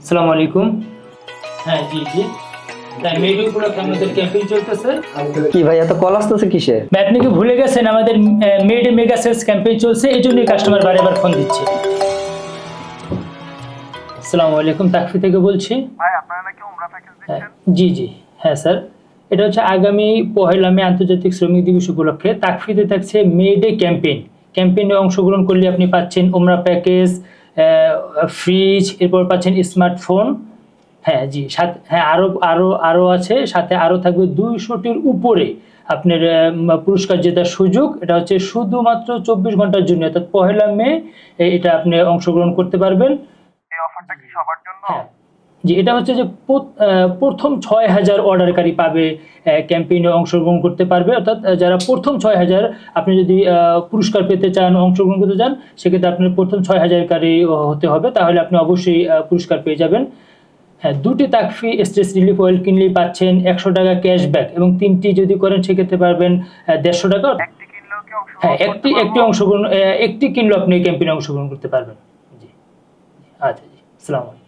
আসসালামু আলাইকুম। হ্যাঁ, জি জি। তাই মেডি উপলক্ষে আমাদের ক্যাম্পেইন চলতেছে। কি ভাই এত কল আসতেছে কিসের? ভাই, আপনি কি ভুলে গেছেন আমাদের মেডে মেগা সেলস ক্যাম্পেইন চলছে, এই জন্যই কাস্টমার বারে ফোন দিচ্ছে। আসসালামু আলাইকুম, তাকফি থেকে বলছি। ভাই আপনারা নাকি উমরা প্যাকেজ হ্যাঁ, দিচ্ছেন? জি জি। হ্যাঁ স্যার, এটা হচ্ছে আগামী 1 মে আন্তর্জাতিক শ্রমিক দিবস উপলক্ষে তাকফিতে থাকছে মে ডে ক্যাম্পেইন। ক্যাম্পেইনে অংশগ্রহণ করলে আপনি পাচ্ছেন উমরা প্যাকেজ, ফ্রিজ, এরপর পাচ্ছেন স্মার্টফোন। হ্যাঁ জি, সাথে হ্যাঁ আরো আরো আরো আছে, সাথে আরো থাকবে 200টির উপরে আপনার পুরস্কার জেতার সুযোগ। এটা হচ্ছে শুধুমাত্র 24 ঘন্টার জন্য, অর্থাৎ 1 মে এটা আপনি অংশগ্রহণ করতে পারবেন। এই অফারটা কি সবার জন্য? হ্যাঁ জি, এটা হচ্ছে যে প্রথম 6000 অর্ডারকারী পাবে, ক্যাম্পেইনে অংশগ্রহণ করতে পারবে। অর্থাৎ যারা প্রথম 6000, আপনি যদি পুরস্কার পেতে চান, অংশগ্রহণ করতে চান, সেক্ষেত্রে আপনার প্রথম 6000 কারী হতে হবে, তাহলে আপনি অবশ্যই পুরস্কার পেয়ে যাবেন। হ্যাঁ, 2টি তাকফি স্ট্রেস রিলিফ অয়েল কিনলেই পাচ্ছেন 100 টাকা ক্যাশব্যাক, এবং 3টি যদি করেন সেক্ষেত্রে পারবেন 150 টাকা। একটি কিনলেও কি হ্যাঁ, অংশগ্রহণ করতে একটি পারবো? অংশগ্রহণ, একটি কিনলেও আপনি ক্যাম্পেইনে অংশগ্রহণ করতে পারবেন। জি, আচ্ছা জি, আসসালামু আলাইকুম।